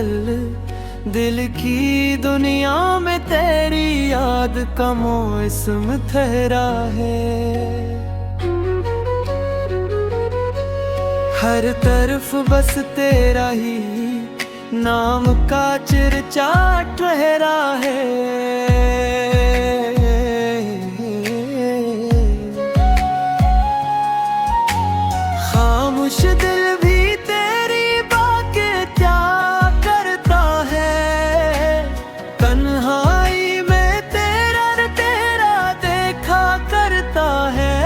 गजल, दिल की दुनिया में तेरी याद का मौसम ठहरा है। हर तरफ बस तेरा ही नाम का चर्चा ठहरा है। खामोश दिल भी तेरी बातें क्या करता है। तन्हाई में तेरा देखा करता है।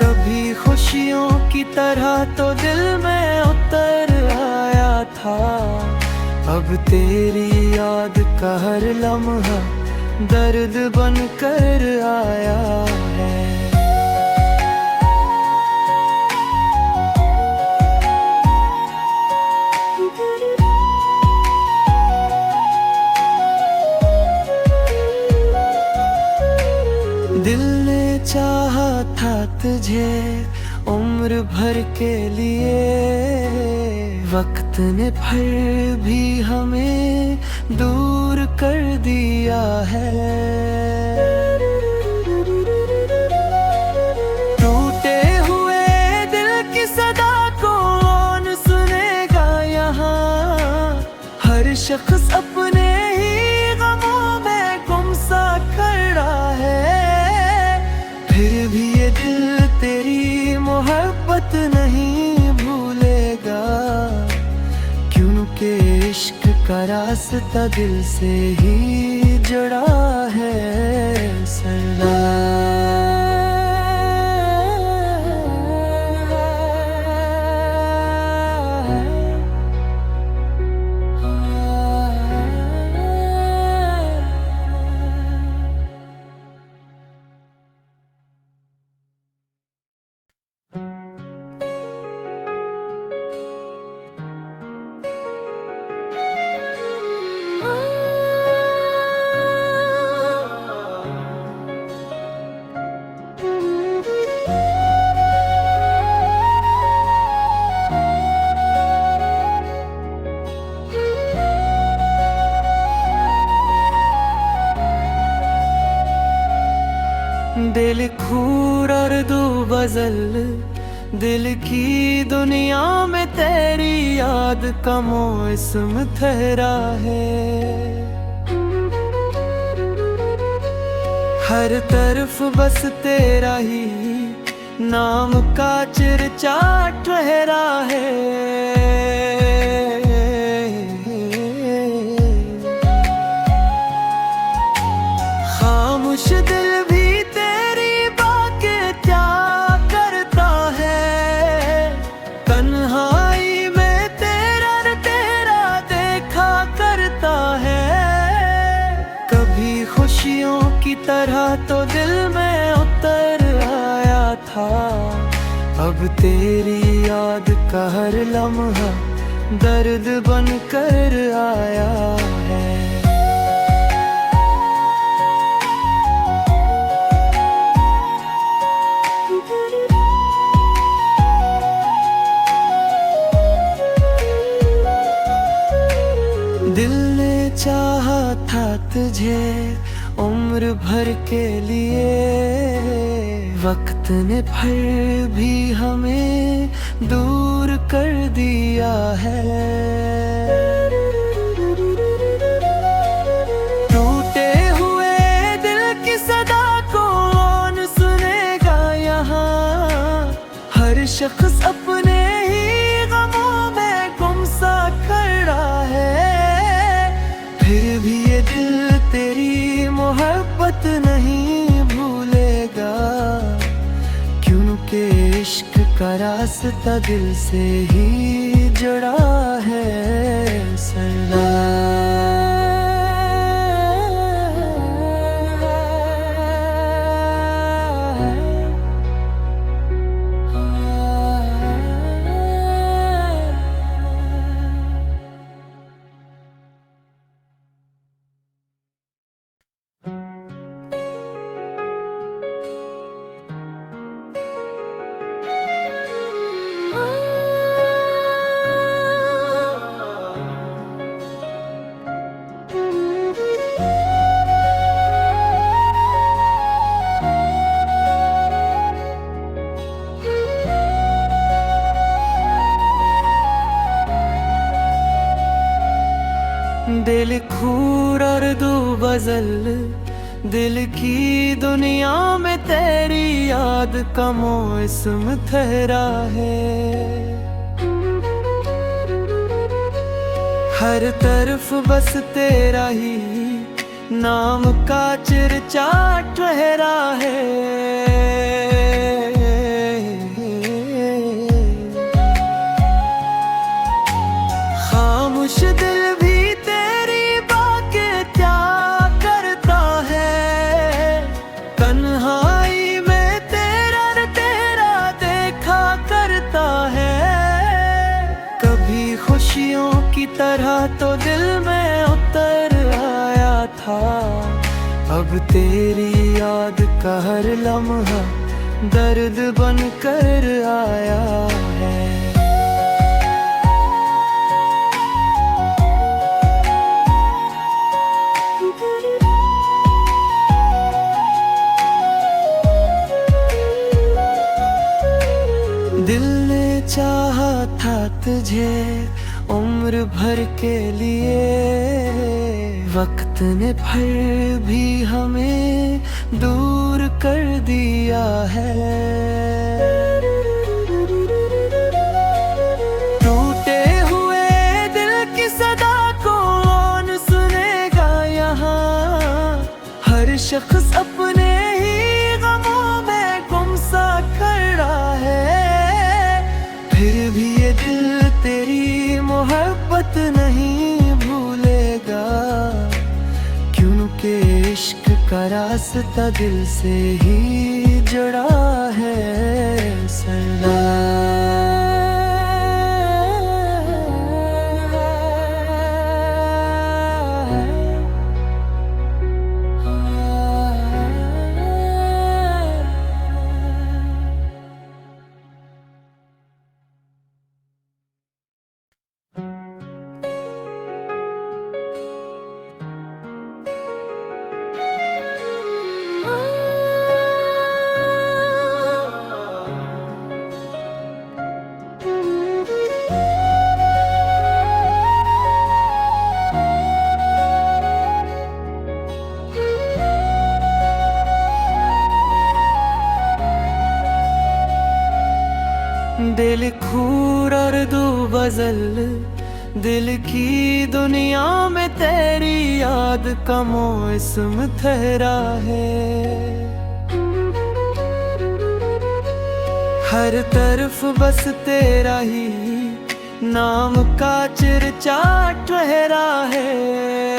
कभी खुशियों की तरह तो दिल में उतर आया था, अब तेरी याद का हर लम्हा दर्द बन कर आया है। दिल ने चाहा था तुझे उम्र भर के लिए, वक्त ने फिर भी हमें दूर कर दिया है। टूटे हुए दिल की सदा को कौन सुनेगा यहाँ। हर शख्स अपने ही गमों में गुमसा खड़ा है। फिर भी ये दिल तेरी मोहब्बत नहीं भूलेगा, क्योंकि इश्क का रास्ता दिल से ही जुड़ा है सरदार। दिल खूर और दो गजल, दिल की दुनिया में तेरी याद का मौसम ठहरा है। हर तरफ बस तेरा ही नाम का चर्चा ठहरा है। खामोश दिल भी तेरी बातें क्या करता है। तन्हाई में तेरा देखा करता है। कभी खुशियों की तरह तो दिल में उतर आया था, अब तेरी याद का हर लम्हा दर्द बन कर आया है। दिल ने चाहा था तुझे उम्र भर के लिए, वक्त ने फिर भी हमें दूर कर दिया है। टूटे हुए दिल की सदा को कौन सुनेगा यहाँ। हर शख्स अपने ही गमों में गुमसा खड़ा है। फिर भी ये दिल तेरी मोहब्बत नहीं भूलेगा, क्योंकि इश्क का रास्ता दिल से ही जुड़ा है सरदार। दिल खूर और दो बजल, दिल की दुनिया में तेरी याद का मौसम ठहरा है। हर तरफ बस तेरा ही नाम का चर्चा ठहरा है। खामोश दिल भी तेरी बातें क्या करता है। तन्हाई में तेरा देखा करता है। कभी खुशियों की तरह तो दिल में उतर आया था, अब तेरी याद का हर लम्हा दर्द बन कर आया है। दिल ने चाहा था तुझे उम्र भर के लिए, वक्त ने फिर भी हमें दूर कर दिया है। टूटे हुए दिल की सदा को कौन सुनेगा यहाँ। हर शख्स अपने ही गमों में गुमसा खड़ा है। फिर भी ये दिल तेरी मोहब्बत नहीं भूलेगा, क्योंकि इश्क का रास्ता दिल से ही जुड़ा है सरदार। दिल खूर और दो बजल, दिल की दुनिया में तेरी याद का मौसम ठहरा है। हर तरफ बस तेरा ही नाम का चर्चा ठहरा है।